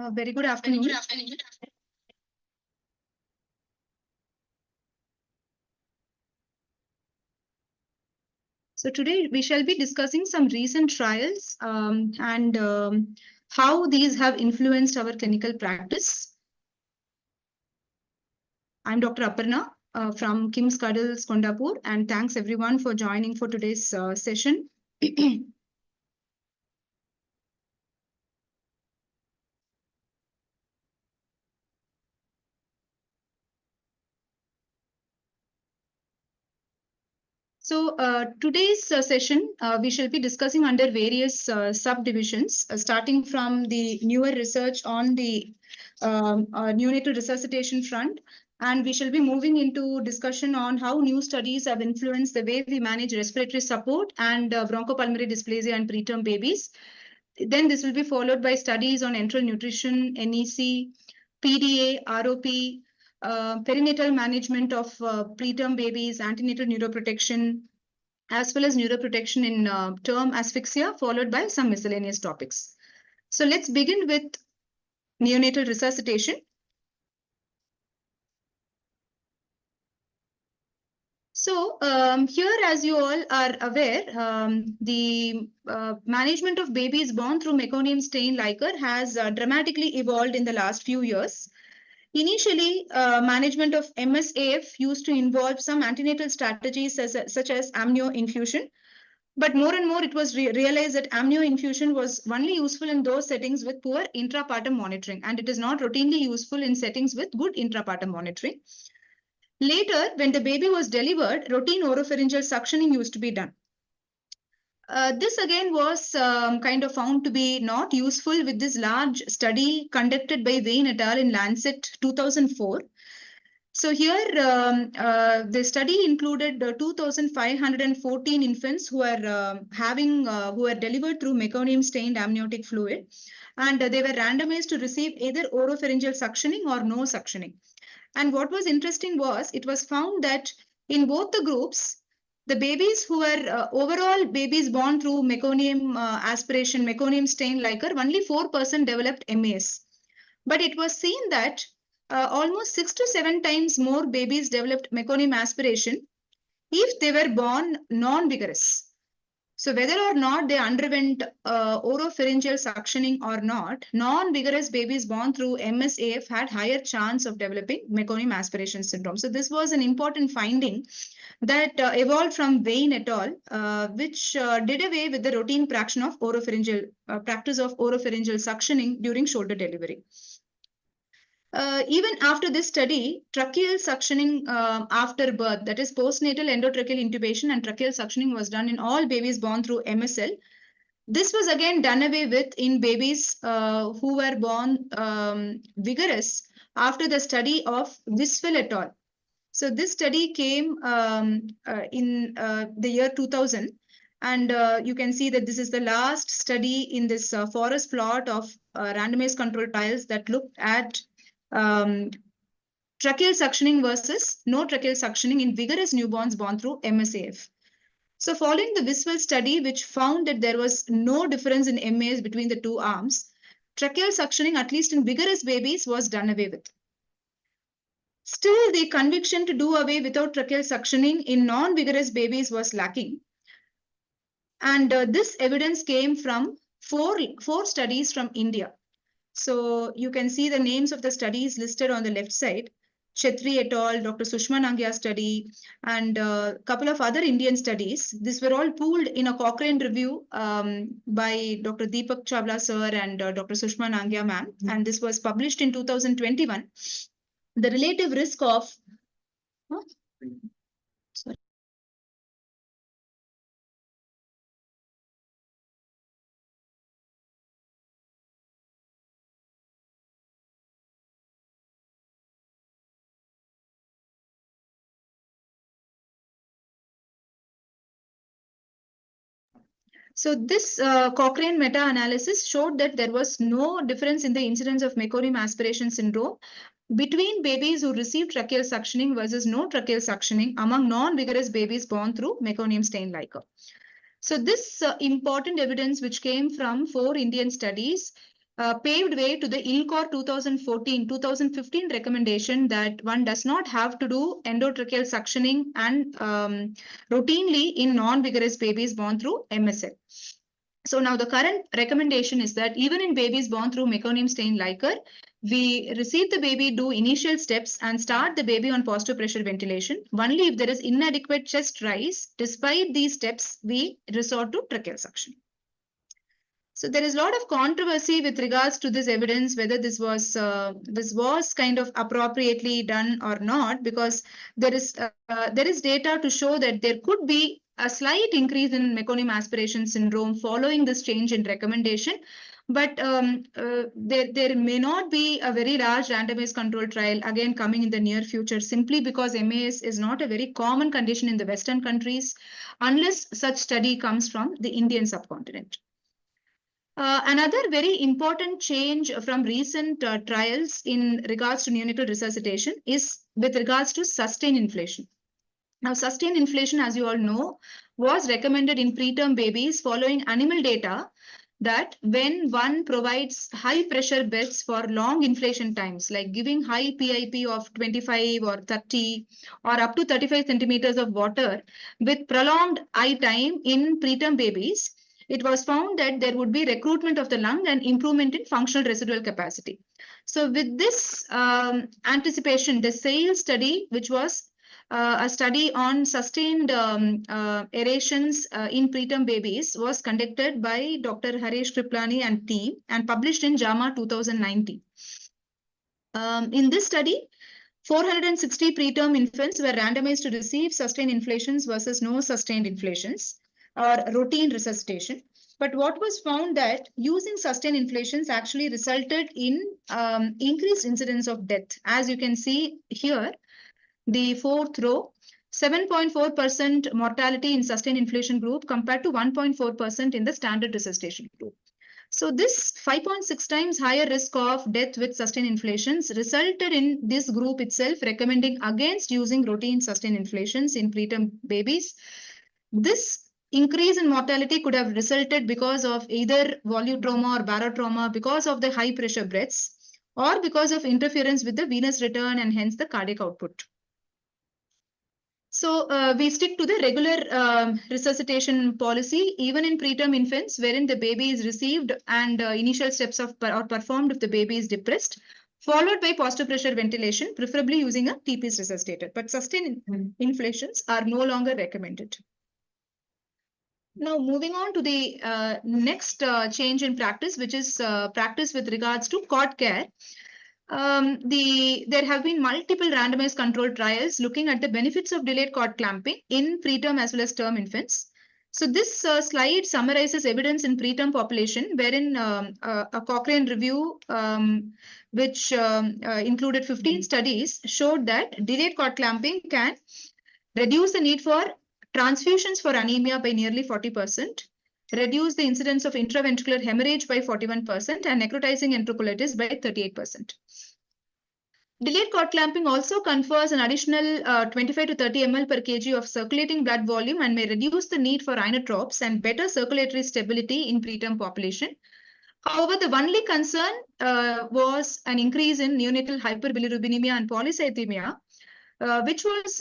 Very good afternoon. So today we shall be discussing some recent trials and how these have influenced our clinical practice. I'm Dr. Aparna from KIMS Cuddles, Kondapur, and thanks everyone for joining for today's session. So today's session, we shall be discussing under various subdivisions, starting from the newer research on the neonatal resuscitation front. And we shall be moving into discussion on how new studies have influenced the way we manage respiratory support and bronchopulmonary dysplasia in preterm babies. Then this will be followed by studies on enteral nutrition, NEC, PDA, ROP, perinatal management of preterm babies, antenatal neuroprotection, as well as neuroprotection in term asphyxia, followed by some miscellaneous topics. So let's begin with neonatal resuscitation. So here, as you all are aware, the management of babies born through meconium stain liquor has dramatically evolved in the last few years. Initially, management of MSAF used to involve some antenatal strategies such as amnio infusion. But more and more, it was realized that amnio infusion was only useful in those settings with poor intrapartum monitoring, and it is not routinely useful in settings with good intrapartum monitoring. Later, when the baby was delivered, routine oropharyngeal suctioning used to be done. This again was kind of found to be not useful with this large study conducted by Wayne et al. In Lancet 2004. So here, the study included 2,514 infants who are who were delivered through meconium stained amniotic fluid, and they were randomized to receive either oropharyngeal suctioning or no suctioning. And what was interesting was it was found that in both the groups, the babies who were overall babies born through meconium aspiration, meconium stained liquor, only 4% developed MAS. But it was seen that almost 6 to 7 times more babies developed meconium aspiration if they were born non-vigorous. So whether or not they underwent oropharyngeal suctioning or not, non-vigorous babies born through MSAF had higher chance of developing meconium aspiration syndrome. So this was an important finding that evolved from Wayne et al., which did away with the routine practice of oropharyngeal suctioning during shoulder delivery. Even after this study, tracheal suctioning after birth, that is postnatal endotracheal intubation and tracheal suctioning was done in all babies born through MSL. This was again done away with in babies who were born vigorous after the study of Wisfel et al. So this study came in the year 2000. And you can see that this is the last study in this forest plot of randomized control trials that looked at tracheal suctioning versus no tracheal suctioning in vigorous newborns born through MSAF. So following the Wisfel study, which found that there was no difference in MAs between the two arms, tracheal suctioning, at least in vigorous babies, was done away with. Still, the conviction to do away without tracheal suctioning in non-vigorous babies was lacking. And this evidence came from four studies from India. So you can see the names of the studies listed on the left side. Chetri et al., Dr. Sushma Nangia study, and a couple of other Indian studies. These were all pooled in a Cochrane review by Dr. Deepak Chawla sir and Dr. Sushma Nangia ma'am. And this was published in 2021. The relative risk of... Sorry. So this Cochrane meta-analysis showed that there was no difference in the incidence of meconium aspiration syndrome between babies who received tracheal suctioning versus no tracheal suctioning among non-vigorous babies born through meconium stain liquor. So this important evidence, which came from 4 Indian studies, paved way to the ILCOR 2014-2015 recommendation that one does not have to do endotracheal suctioning and routinely in non-vigorous babies born through MSL. So now the current recommendation is that even in babies born through meconium-stained liquor, we receive the baby, do initial steps and start the baby on positive pressure ventilation. Only if there is inadequate chest rise, despite these steps, we resort to tracheal suction. So there is a lot of controversy with regards to this evidence, whether this was kind of appropriately done or not, because there is data to show that there could be a slight increase in meconium aspiration syndrome following this change in recommendation. But there may not be a very large randomized controlled trial again coming in the near future, simply because MAS is not a very common condition in the Western countries, unless such study comes from the Indian subcontinent. Another very important change from recent trials in regards to neonatal resuscitation is with regards to sustained inflation. Now, sustained inflation, as you all know, was recommended in preterm babies following animal data that when one provides high pressure beds for long inflation times, like giving high PIP of 25 or 30 or up to 35 centimeters of water with prolonged eye time in preterm babies, it was found that there would be recruitment of the lung and improvement in functional residual capacity. So with this anticipation, the SAIL study, which was a study on sustained aerations in preterm babies, was conducted by Dr. Haresh Kriplani and team and published in JAMA 2019. In this study, 460 preterm infants were randomized to receive sustained inflations versus no sustained inflations or routine resuscitation. But what was found that using sustained inflations actually resulted in increased incidence of death. As you can see here, the fourth row, 7.4% mortality in sustained inflation group compared to 1.4% in the standard resuscitation group. So this 5.6 times higher risk of death with sustained inflations resulted in this group itself recommending against using routine sustained inflations in preterm babies. This increase in mortality could have resulted because of either volutrauma or barotrauma, because of the high pressure breaths, or because of interference with the venous return and hence the cardiac output. So we stick to the regular resuscitation policy, even in preterm infants, wherein the baby is received and initial steps are performed if the baby is depressed, followed by positive pressure ventilation, preferably using a TPS resuscitator. But sustained inflations are no longer recommended. Now, moving on to the next change in practice, which is practice with regards to cord care. There have been multiple randomized controlled trials looking at the benefits of delayed cord clamping in preterm as well as term infants. So this slide summarizes evidence in preterm population, wherein a Cochrane review, which included 15 studies, showed that delayed cord clamping can reduce the need for transfusions for anemia by nearly 40%, reduce the incidence of intraventricular hemorrhage by 41%, and necrotizing enterocolitis by 38%. Delayed cord clamping also confers an additional 25 to 30 ml per kg of circulating blood volume and may reduce the need for inotropes and better circulatory stability in preterm population. However, the only concern was an increase in neonatal hyperbilirubinemia and polycythemia, which was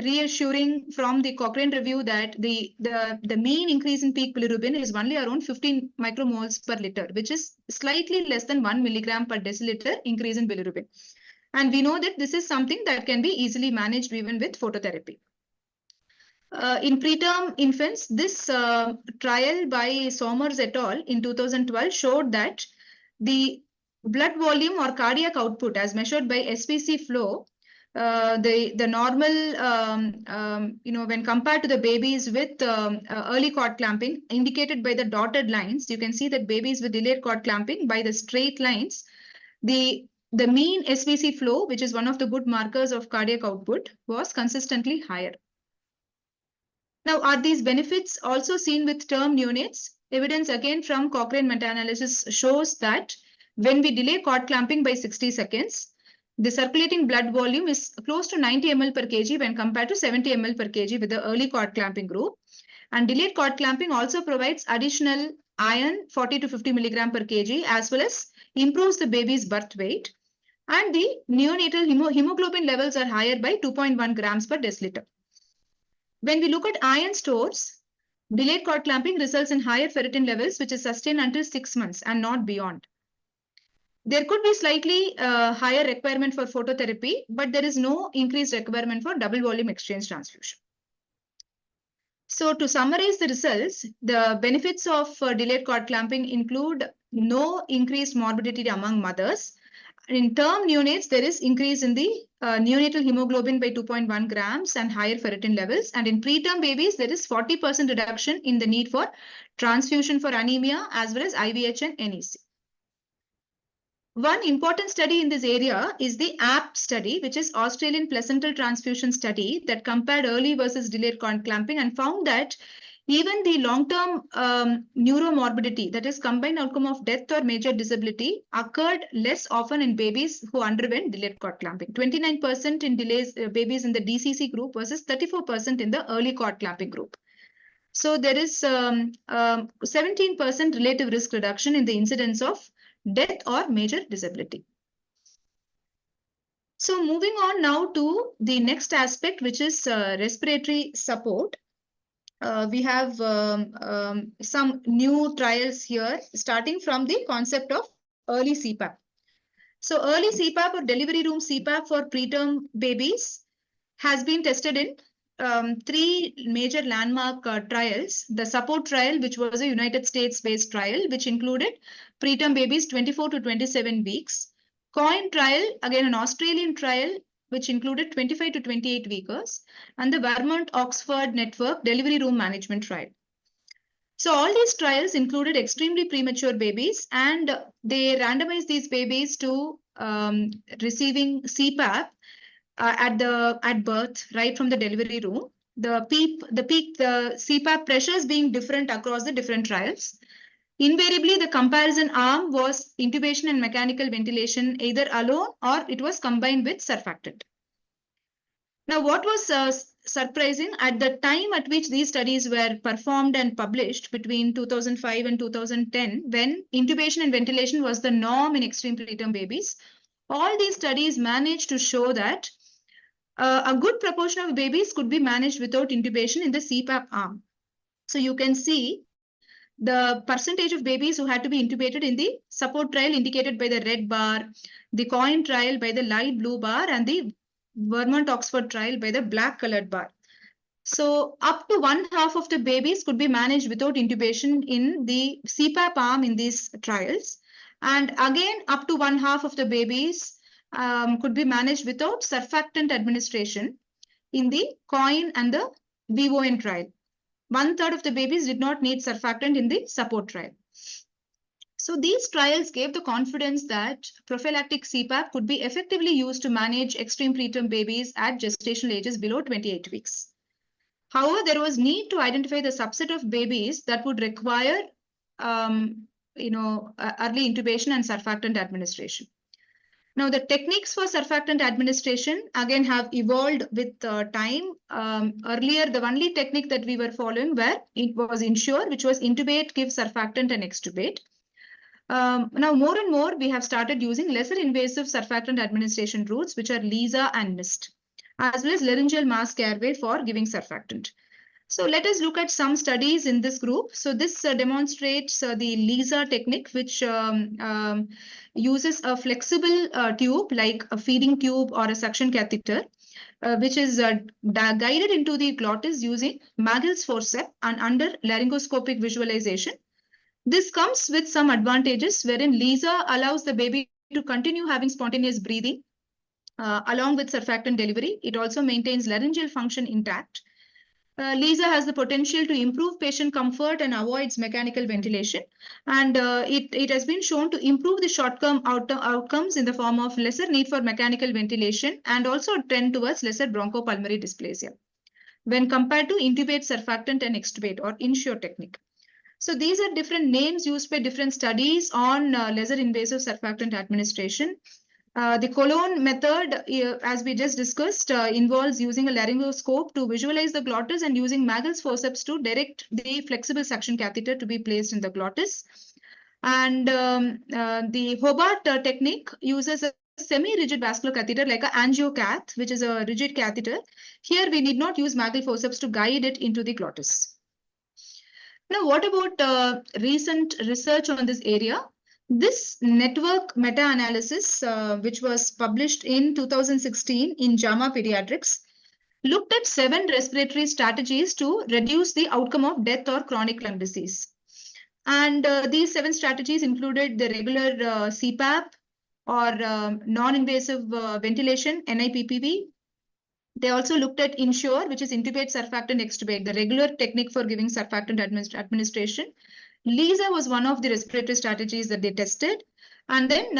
reassuring from the Cochrane review that the mean increase in peak bilirubin is only around 15 micromoles per liter, which is slightly less than 1 milligram per deciliter increase in bilirubin. And we know that this is something that can be easily managed even with phototherapy. In preterm infants, this trial by Somers et al. In 2012 showed that the blood volume or cardiac output as measured by SVC flow, the normal, when compared to the babies with early cord clamping indicated by the dotted lines, you can see that babies with delayed cord clamping by the straight lines, the mean SVC flow, which is one of the good markers of cardiac output, was consistently higher. Now, are these benefits also seen with term neonates? Evidence again from Cochrane meta-analysis shows that when we delay cord clamping by 60 seconds, the circulating blood volume is close to 90 ml per kg when compared to 70 ml per kg with the early cord clamping group. And delayed cord clamping also provides additional iron 40 to 50 milligram per kg, as well as improves the baby's birth weight. And the neonatal hemoglobin levels are higher by 2.1 grams per deciliter. When we look at iron stores, delayed cord clamping results in higher ferritin levels, which is sustained until 6 months and not beyond. There could be slightly higher requirement for phototherapy, but there is no increased requirement for double volume exchange transfusion. So to summarize the results, the benefits of delayed cord clamping include no increased morbidity among mothers. In term neonates, there is increase in the neonatal hemoglobin by 2.1 grams and higher ferritin levels. And in preterm babies, there is 40% reduction in the need for transfusion for anemia as well as IVH and NEC. One important study in this area is the APT study, which is Australian Placental Transfusion Study, that compared early versus delayed cord clamping and found that even the long-term neuromorbidity, that is combined outcome of death or major disability, occurred less often in babies who underwent delayed cord clamping. 29% in babies in the DCC group versus 34% in the early cord clamping group. So there is 17% relative risk reduction in the incidence of death or major disability. So moving on now to the next aspect, which is respiratory support. We have some new trials here, starting from the concept of early CPAP. So early CPAP or delivery room CPAP for preterm babies has been tested in 3 major landmark trials. The support trial, which was a United States-based trial, which included preterm babies 24 to 27 weeks. COIN trial, again an Australian trial, which included 25 to 28 weekers, and the Vermont-Oxford Network Delivery Room Management Trial. So all these trials included extremely premature babies, and they randomized these babies to receiving CPAP at birth, right from the delivery room. The CPAP pressures being different across the different trials. Invariably, the comparison arm was intubation and mechanical ventilation either alone or it was combined with surfactant. Now, what was surprising, at the time at which these studies were performed and published between 2005 and 2010, when intubation and ventilation was the norm in extreme preterm babies, all these studies managed to show that a good proportion of babies could be managed without intubation in the CPAP arm. So you can see the percentage of babies who had to be intubated in the support trial indicated by the red bar, the COIN trial by the light blue bar, and the Vermont-Oxford trial by the black colored bar. So up to 1/2 of the babies could be managed without intubation in the CPAP arm in these trials. And again, up to 1/2 of the babies could be managed without surfactant administration in the COIN and the VON trial. 1/3 of the babies did not need surfactant in the support trial. So these trials gave the confidence that prophylactic CPAP could be effectively used to manage extreme preterm babies at gestational ages below 28 weeks. However, there was need to identify the subset of babies that would require early intubation and surfactant administration. Now, the techniques for surfactant administration again have evolved with time. Earlier, the only technique that we were following was Ensure, which was intubate, give surfactant, and extubate. Now, more and more, we have started using lesser invasive surfactant administration routes, which are LISA and MIST, as well as laryngeal mask airway for giving surfactant. So let us look at some studies in this group. So this demonstrates the LISA technique, which uses a flexible tube like a feeding tube or a suction catheter, which is guided into the glottis using Magill's forceps and under laryngoscopic visualization. This comes with some advantages, wherein LISA allows the baby to continue having spontaneous breathing along with surfactant delivery. It also maintains laryngeal function intact. LISA has the potential to improve patient comfort and avoids mechanical ventilation. And it has been shown to improve the short-term outcomes in the form of lesser need for mechanical ventilation and also a trend towards lesser bronchopulmonary dysplasia when compared to intubate, surfactant, and extubate or Ensure technique. So these are different names used by different studies on lesser invasive surfactant administration. The Cologne method, as we just discussed, involves using a laryngoscope to visualize the glottis and using Magel's forceps to direct the flexible suction catheter to be placed in the glottis. And the Hobart technique uses a semi-rigid vascular catheter like an angiocath, which is a rigid catheter. Here, we need not use Magel forceps to guide it into the glottis. Now, what about recent research on this area? This network meta-analysis, which was published in 2016 in JAMA Pediatrics, looked at 7 respiratory strategies to reduce the outcome of death or chronic lung disease. And these 7 strategies included the regular CPAP or non-invasive ventilation, NIPPV. They also looked at INSURE, which is intubate, surfactant, extubate, the regular technique for giving surfactant administration. LISA was one of the respiratory strategies that they tested. And then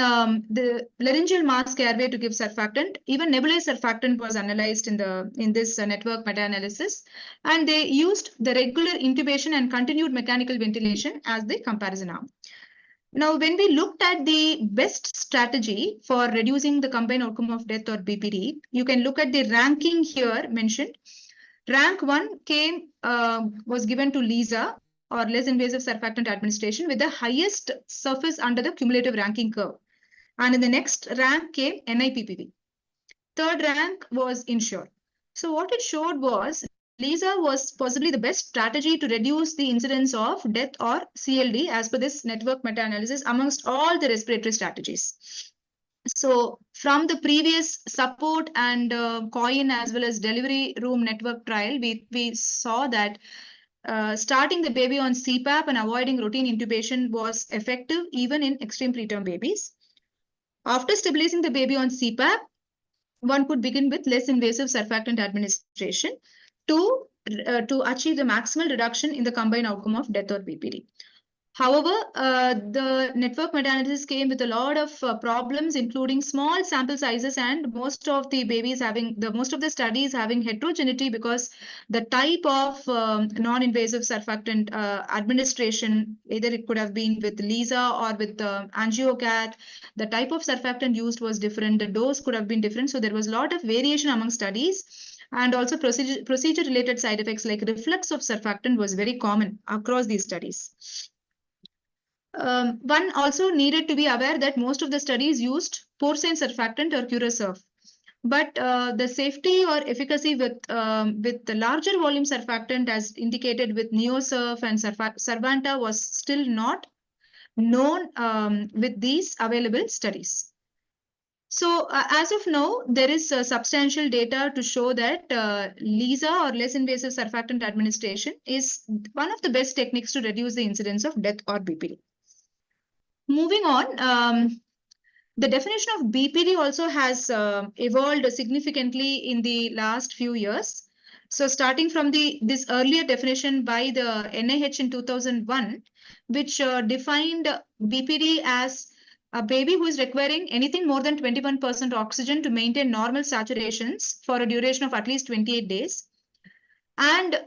the laryngeal mask airway to give surfactant, even nebulized surfactant was analyzed in this network meta-analysis. And they used the regular intubation and continued mechanical ventilation as the comparison arm. Now, when we looked at the best strategy for reducing the combined outcome of death or BPD, you can look at the ranking here mentioned. Rank 1 was given to LISA, or less invasive surfactant administration, with the highest surface under the cumulative ranking curve. And in the next rank came NIPPV. Third rank was INSURE. So what it showed was LISA was possibly the best strategy to reduce the incidence of death or CLD as per this network meta-analysis amongst all the respiratory strategies. So from the previous support and COIN as well as delivery room network trial, we saw that starting the baby on CPAP and avoiding routine intubation was effective even in extreme preterm babies. After stabilizing the baby on CPAP, one could begin with less invasive surfactant administration to achieve the maximal reduction in the combined outcome of death or BPD. However, the network meta-analysis came with a lot of problems, including small sample sizes and most of the studies having heterogeneity because the type of non-invasive surfactant administration, either it could have been with LISA or with angiocath, the type of surfactant used was different, the dose could have been different. So there was a lot of variation among studies. And also procedure-related side effects like reflux of surfactant was very common across these studies. One also needed to be aware that most of the studies used porcine surfactant or Curasurf. But the safety or efficacy with the larger volume surfactant as indicated with Neosurf and Survanta was still not known with these available studies. So as of now, there is substantial data to show that LISA or less invasive surfactant administration is one of the best techniques to reduce the incidence of death or BPD. Moving on, the definition of BPD also has evolved significantly in the last few years. So starting from this earlier definition by the NIH in 2001, which defined BPD as a baby who is requiring anything more than 21% oxygen to maintain normal saturations for a duration of at least 28 days. And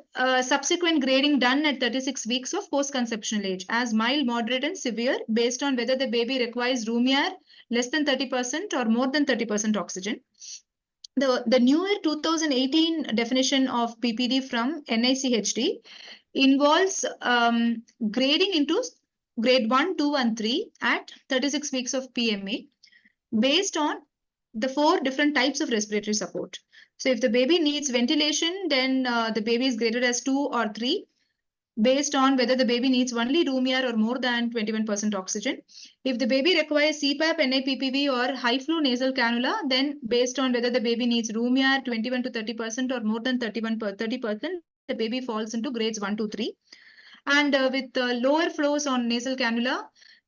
subsequent grading done at 36 weeks of post-conceptional age as mild, moderate, and severe based on whether the baby requires room air, less than 30% or more than 30% oxygen. The newer 2018 definition of BPD from NICHD involves grading into grade 1, 2, and 3 at 36 weeks of PMA based on the 4 different types of respiratory support. So if the baby needs ventilation, then the baby is graded as 2 or 3 based on whether the baby needs only room air or more than 21% oxygen. If the baby requires CPAP, NIPPV or high flow nasal cannula, then based on whether the baby needs room air 21 to 30% or more than 30%, the baby falls into grades 1 to 3. And with lower flows on nasal cannula,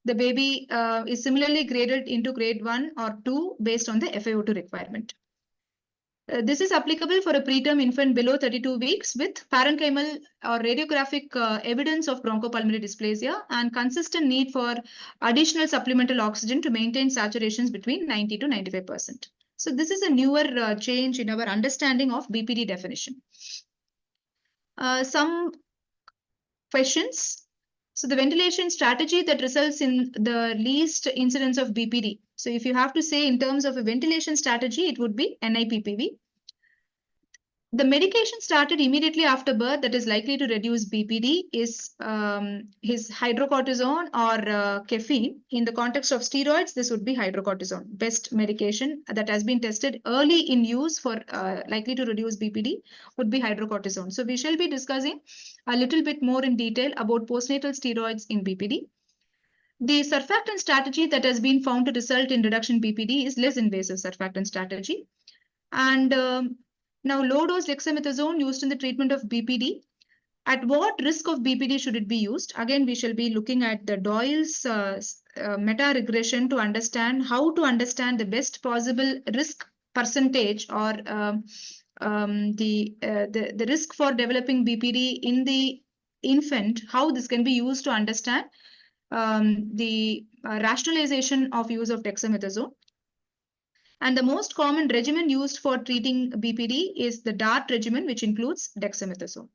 the baby is similarly graded into grade 1 or 2 based on the FiO2 requirement. This is applicable for a preterm infant below 32 weeks with parenchymal or radiographic evidence of bronchopulmonary dysplasia and consistent need for additional supplemental oxygen to maintain saturations between 90 to 95%. So this is a newer change in our understanding of BPD definition. Some questions. So the ventilation strategy that results in the least incidence of BPD. So if you have to say in terms of a ventilation strategy, it would be NIPPV. The medication started immediately after birth that is likely to reduce BPD is hydrocortisone or caffeine. In the context of steroids, this would be hydrocortisone, best medication that has been tested early in use for likely to reduce BPD would be hydrocortisone. So we shall be discussing a little bit more in detail about postnatal steroids in BPD. The surfactant strategy that has been found to result in reduction in BPD is less invasive surfactant strategy. And now low-dose dexamethasone used in the treatment of BPD. At what risk of BPD should it be used? Again, we shall be looking at the Doyle's meta-regression to understand how to understand the best possible risk percentage or the risk for developing BPD in the infant, how this can be used to understand the rationalization of use of dexamethasone. And the most common regimen used for treating BPD is the DART regimen, which includes dexamethasone.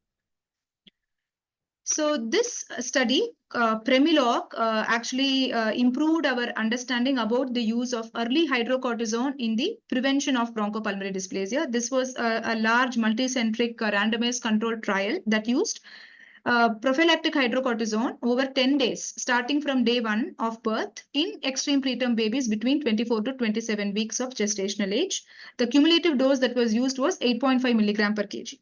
So this study, Premilog, actually improved our understanding about the use of early hydrocortisone in the prevention of bronchopulmonary dysplasia. This was a large multicentric randomized controlled trial that used prophylactic hydrocortisone over 10 days, starting from day 1 of birth in extreme preterm babies between 24 to 27 weeks of gestational age. The cumulative dose that was used was 8.5 milligram per kg.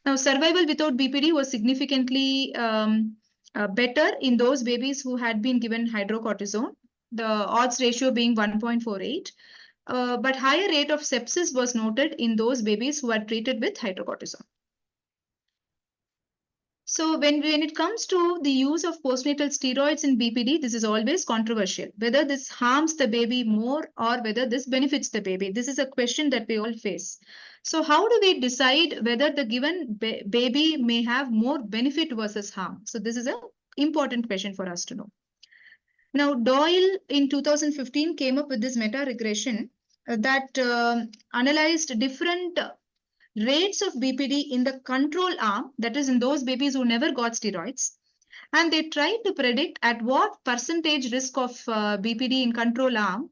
Now, survival without BPD was significantly better in those babies who had been given hydrocortisone, the odds ratio being 1.48. But higher rate of sepsis was noted in those babies who were treated with hydrocortisone. So when it comes to the use of postnatal steroids in BPD, this is always controversial, whether this harms the baby more or whether this benefits the baby. This is a question that we all face. So how do we decide whether the given baby may have more benefit versus harm? So this is an important question for us to know. Now, Doyle in 2015 came up with this meta-regression that analyzed different rates of BPD in the control arm, that is in those babies who never got steroids. And they tried to predict at what percentage risk of BPD in control arm,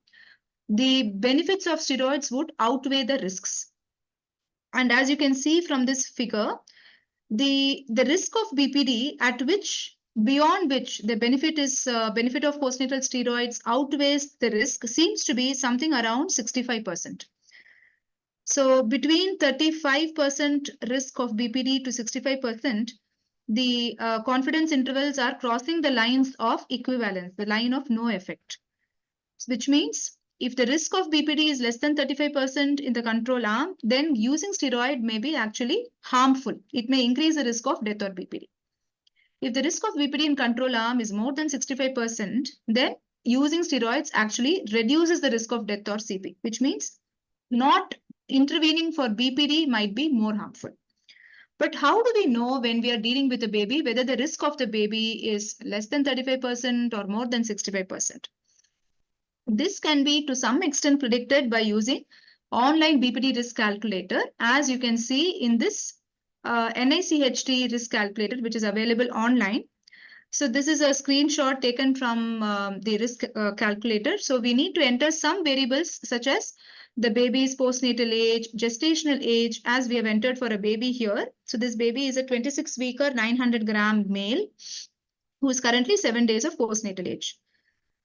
the benefits of steroids would outweigh the risks. And as you can see from this figure, the risk of BPD at which, beyond which the benefit of postnatal steroids outweighs the risk seems to be something around 65%. So between 35% risk of BPD to 65%, the confidence intervals are crossing the lines of equivalence, the line of no effect, which means if the risk of BPD is less than 35% in the control arm, then using steroid may be actually harmful. It may increase the risk of death or BPD. If the risk of BPD in control arm is more than 65%, then using steroids actually reduces the risk of death or CP, which means not intervening for BPD might be more harmful. But how do we know when we are dealing with a baby whether the risk of the baby is less than 35% or more than 65%? This can be to some extent predicted by using online BPD risk calculator, as you can see in this NICHT risk calculator, which is available online. So this is a screenshot taken from the risk calculator. So we need to enter some variables such as the baby's postnatal age, gestational age, as we have entered for a baby here. So this baby is a 26-weeker, 900-gram male who is currently 7 days of postnatal age.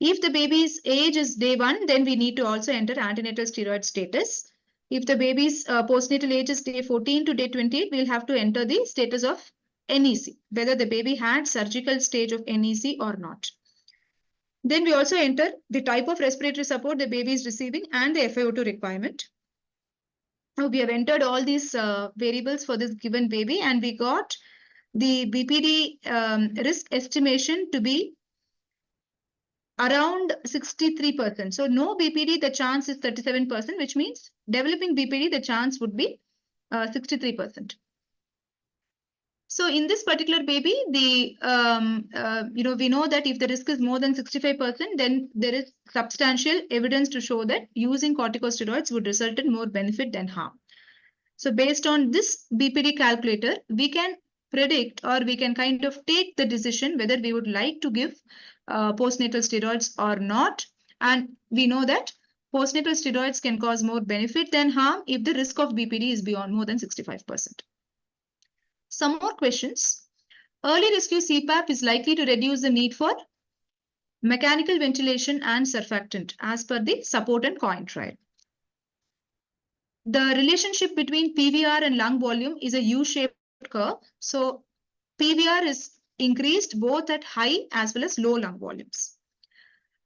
If the baby's age is day 1, then we need to also enter antenatal steroid status. If the baby's postnatal age is day 14 to day 28, we'll have to enter the status of NEC, whether the baby had surgical stage of NEC or not. Then we also enter the type of respiratory support the baby is receiving and the FiO2 requirement. Now we have entered all these variables for this given baby, and we got the BPD risk estimation to be around 63%. So no BPD, the chance is 37%, which means developing BPD, the chance would be 63%. So in this particular baby, we know that if the risk is more than 65%, then there is substantial evidence to show that using corticosteroids would result in more benefit than harm. So based on this BPD calculator, we can predict, or we can kind of take the decision whether we would like to give postnatal steroids or not. And we know that postnatal steroids can cause more benefit than harm if the risk of BPD is beyond more than 65%. Some more questions. Early rescue CPAP is likely to reduce the need for mechanical ventilation and surfactant as per the support and coin trial. The relationship between PVR and lung volume is a U-shaped curve. So PVR is increased both at high as well as low lung volumes.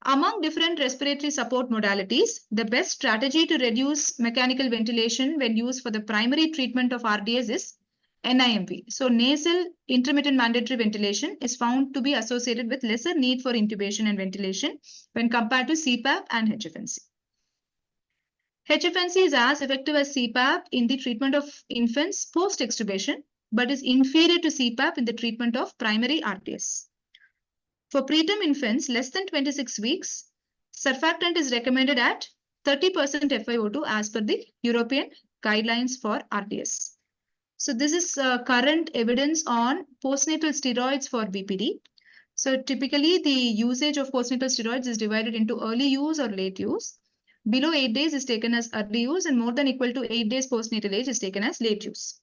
Among different respiratory support modalities, the best strategy to reduce mechanical ventilation when used for the primary treatment of RDS is NIMV. So nasal intermittent mandatory ventilation is found to be associated with lesser need for intubation and ventilation when compared to CPAP and HFNC. HFNC is as effective as CPAP in the treatment of infants post-extubation, but is inferior to CPAP in the treatment of primary RDS. For preterm infants less than 26 weeks, surfactant is recommended at 30% FiO2 as per the European guidelines for RDS. So this is current evidence on postnatal steroids for BPD. So typically the usage of postnatal steroids is divided into early use or late use. Below 8 days is taken as early use and more than equal to 8 days postnatal age is taken as late use.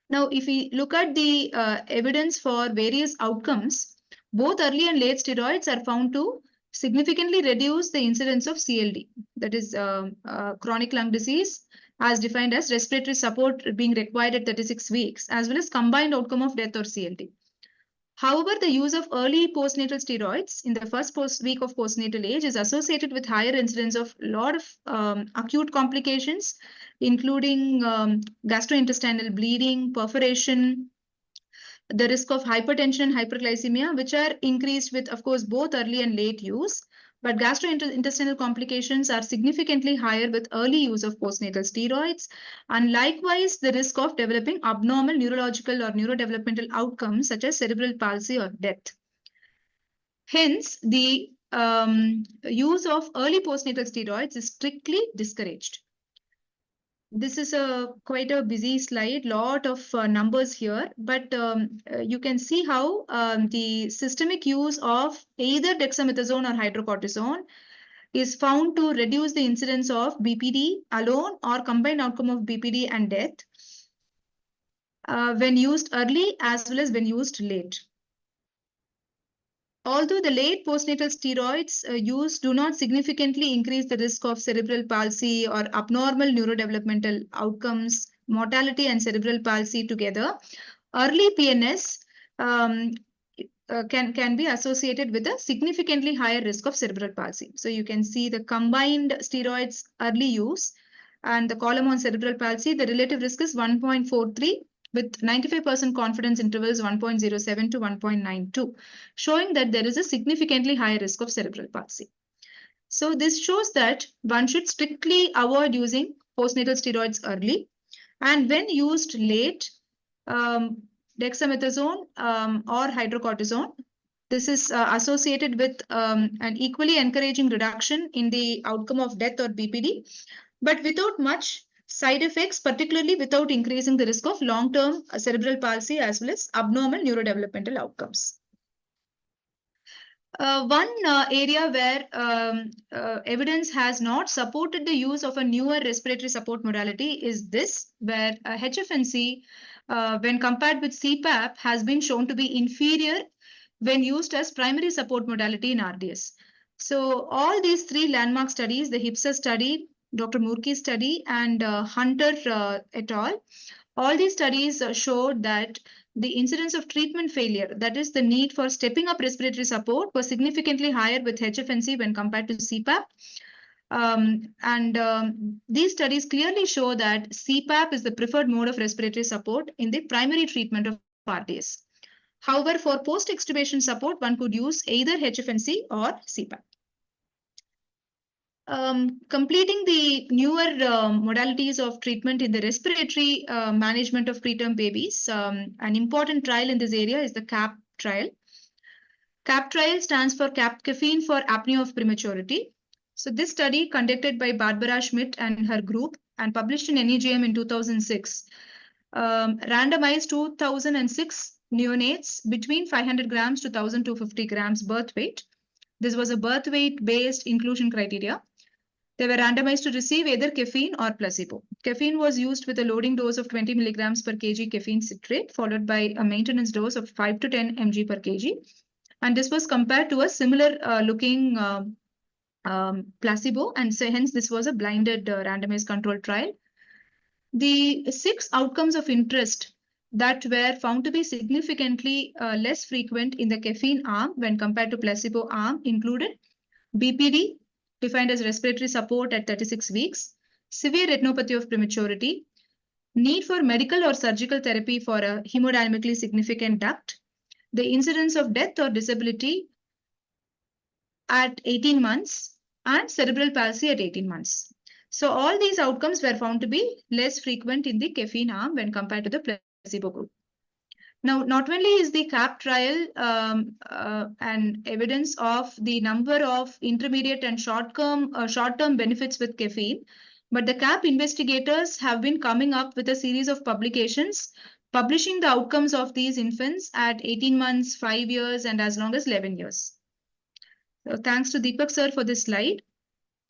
Now, if we look at the evidence for various outcomes, both early and late steroids are found to significantly reduce the incidence of CLD, that is chronic lung disease, as defined as respiratory support being required at 36 weeks, as well as combined outcome of death or CLD. However, the use of early postnatal steroids in the first week of postnatal age is associated with higher incidence of a lot of acute complications, including gastrointestinal bleeding, perforation, the risk of hypertension and hyperglycemia, which are increased with, of course, both early and late use. But gastrointestinal complications are significantly higher with early use of postnatal steroids. And likewise, the risk of developing abnormal neurological or neurodevelopmental outcomes such as cerebral palsy or death. Hence, the use of early postnatal steroids is strictly discouraged. This is quite a busy slide, lot of numbers here, but you can see how the systemic use of either dexamethasone or hydrocortisone is found to reduce the incidence of BPD alone or combined outcome of BPD and death when used early as well as when used late. Although the late postnatal steroids used do not significantly increase the risk of cerebral palsy or abnormal neurodevelopmental outcomes, mortality and cerebral palsy together, early PNS can be associated with a significantly higher risk of cerebral palsy. So you can see the combined steroids early use and the column on cerebral palsy, the relative risk is 1.43. with 95% confidence intervals 1.07 to 1.92, showing that there is a significantly higher risk of cerebral palsy. So this shows that one should strictly avoid using postnatal steroids early, and when used late, dexamethasone or hydrocortisone, this is associated with an equally encouraging reduction in the outcome of death or BPD, but without much side effects, particularly without increasing the risk of long-term cerebral palsy as well as abnormal neurodevelopmental outcomes. One area where evidence has not supported the use of a newer respiratory support modality is this, where HFNC, when compared with CPAP, has been shown to be inferior when used as primary support modality in RDS. So all these three landmark studies, the HIPSA study, Dr. Murki's study, and Hunter et al., all these studies showed that the incidence of treatment failure, that is the need for stepping up respiratory support, was significantly higher with HFNC when compared to CPAP. These studies clearly show that CPAP is the preferred mode of respiratory support in the primary treatment of RDS. However, for post-extubation support, one could use either HFNC or CPAP. Completing the newer modalities of treatment in the respiratory management of preterm babies, an important trial in this area is the CAP trial. CAP trial stands for Caffeine for apnea of prematurity. So this study, conducted by Barbara Schmidt and her group and published in NEJM in 2006, randomized 2006 neonates between 500 grams to 1,250 grams birth weight This was a birth weight based inclusion criteria. They were randomized to receive either caffeine or placebo. Caffeine was used with a loading dose of 20 milligrams per kg caffeine citrate, followed by a maintenance dose of 5 to 10 mg per kg. And this was compared to a similar looking placebo, and so hence this was a blinded randomized controlled trial. The 6 outcomes of interest that were found to be significantly less frequent in the caffeine arm when compared to placebo arm included BPD, defined as respiratory support at 36 weeks, severe retinopathy of prematurity, need for medical or surgical therapy for a hemodynamically significant duct, the incidence of death or disability at 18 months, and cerebral palsy at 18 months. So all these outcomes were found to be less frequent in the caffeine arm when compared to the placebo group. Now, not only is the CAP trial an evidence of the number of intermediate and short-term benefits with caffeine, but the CAP investigators have been coming up with a series of publications publishing the outcomes of these infants at 18 months, 5 years, and as long as 11 years. So thanks to Deepak sir for this slide.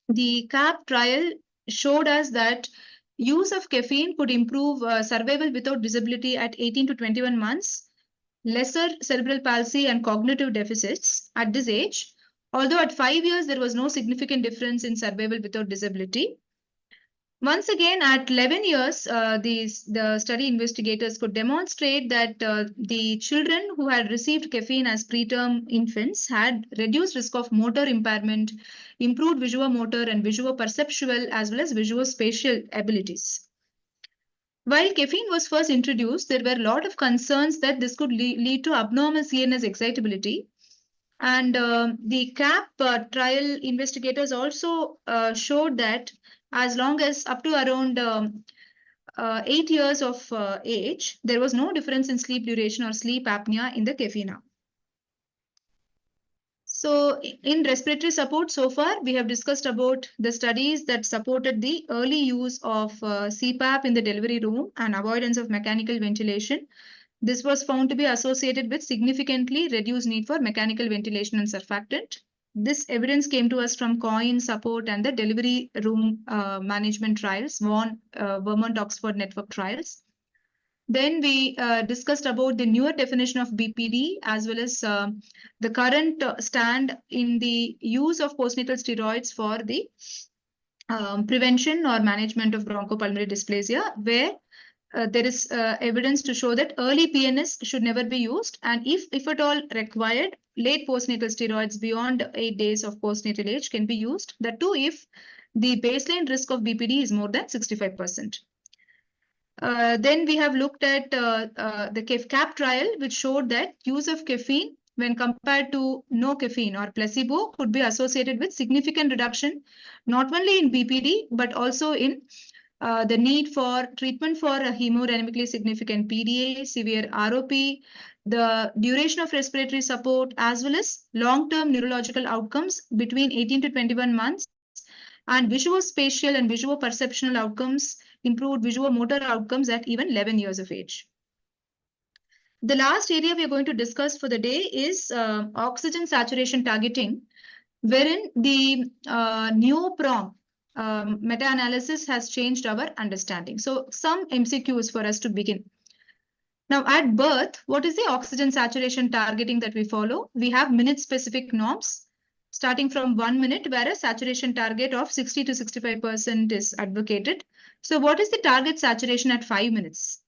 The CAP trial showed us that use of caffeine could improve survival without disability at 18 to 21 months, lesser cerebral palsy and cognitive deficits at this age, although at 5 years there was no significant difference in survival without disability. Once again, at 11 years, the study investigators could demonstrate that the children who had received caffeine as preterm infants had reduced risk of motor impairment, improved visuomotor and visuoperceptual as well as visuospatial abilities. While caffeine was first introduced, there were a lot of concerns that this could lead to abnormal CNS excitability. And the CAP trial investigators also showed that as long as up to around 8 years of age, there was no difference in sleep duration or sleep apnea in the caffeine arm. So in respiratory support, so far, we have discussed about the studies that supported the early use of CPAP in the delivery room and avoidance of mechanical ventilation. This was found to be associated with significantly reduced need for mechanical ventilation and surfactant. This evidence came to us from COIN support and the delivery room management trials, Vermont Oxford network trials. Then we discussed about the newer definition of BPD as well as the current stand in the use of postnatal steroids for the prevention or management of bronchopulmonary dysplasia, where there is evidence to show that early PNS should never be used, and if at all required, late postnatal steroids beyond 8 days of postnatal age can be used. That too, if the baseline risk of BPD is more than 65%. Then we have looked at the CAP trial, which showed that use of caffeine when compared to no caffeine or placebo could be associated with significant reduction, not only in BPD, but also in the need for treatment for a hemodynamically significant PDA, severe ROP, the duration of respiratory support, as well as long-term neurological outcomes between 18 to 21 months, and visuospatial and visuoperceptual outcomes, improved visuomotor outcomes at even 11 years of age. The last area we are going to discuss for the day is oxygen saturation targeting, wherein the NeoProm meta-analysis has changed our understanding. So some MCQs for us to begin. Now at birth, what is the oxygen saturation targeting that we follow? We have minute-specific norms starting from 1 minute, where a saturation target of 60 to 65% is advocated. So what is the target saturation at 5 minutes?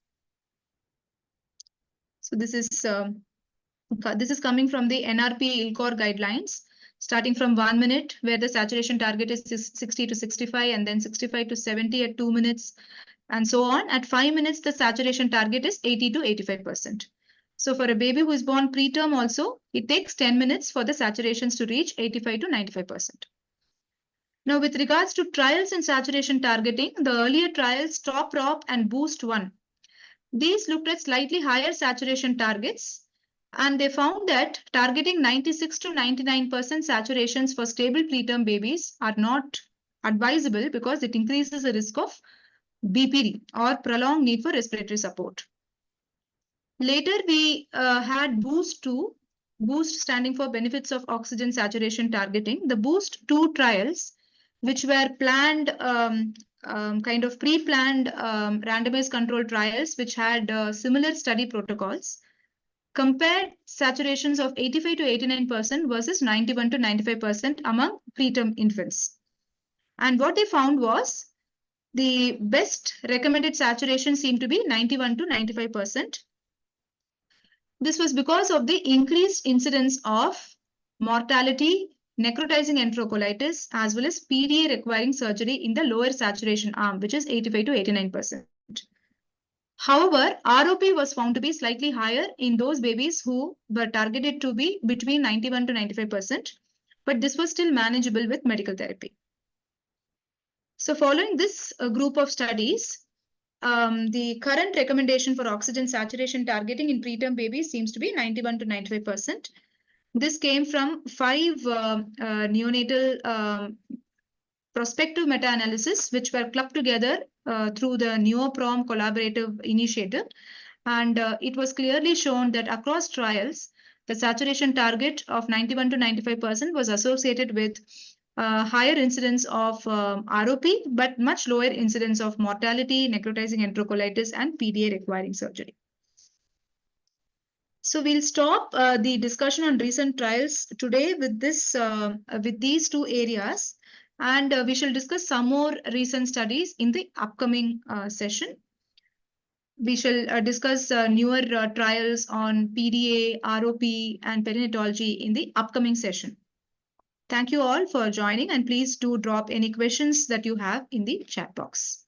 So this is coming from the NRP ILCOR guidelines, starting from 1 minute, where the saturation target is 60 to 65, and then 65 to 70 at 2 minutes, and so on. At 5 minutes, the saturation target is 80 to 85%. So for a baby who is born preterm also, it takes 10 minutes for the saturations to reach 85 to 95%. Now, with regards to trials in saturation targeting, the earlier trials, Stop ROP and Boost 1, these looked at slightly higher saturation targets, and they found that targeting 96 to 99% saturations for stable preterm babies are not advisable because it increases the risk of BPD or prolonged need for respiratory support. Later, we had Boost 2. BOOST standing for Benefits of Oxygen Saturation Targeting. The BOOST 2 trials, which were planned, kind of pre-planned randomized control trials, which had similar study protocols, compared saturations of 85 to 89% versus 91 to 95% among preterm infants. And what they found was the best recommended saturation seemed to be 91 to 95%. This was because of the increased incidence of mortality, necrotizing enterocolitis, as well as PDA requiring surgery in the lower saturation arm, which is 85 to 89%. However, ROP was found to be slightly higher in those babies who were targeted to be between 91 to 95%, but this was still manageable with medical therapy. So following this group of studies, the current recommendation for oxygen saturation targeting in preterm babies seems to be 91 to 95%. This came from 5 neonatal prospective meta-analysis, which were clubbed together through the NeoProm collaborative initiative. And it was clearly shown that across trials, the saturation target of 91 to 95% was associated with higher incidence of ROP, but much lower incidence of mortality, necrotizing enterocolitis, and PDA requiring surgery. So we'll stop the discussion on recent trials today with this, with these 2 areas, and we shall discuss some more recent studies in the upcoming session. We shall discuss newer trials on PDA, ROP, and perinatology in the upcoming session. Thank you all for joining, and please do drop any questions that you have in the chat box.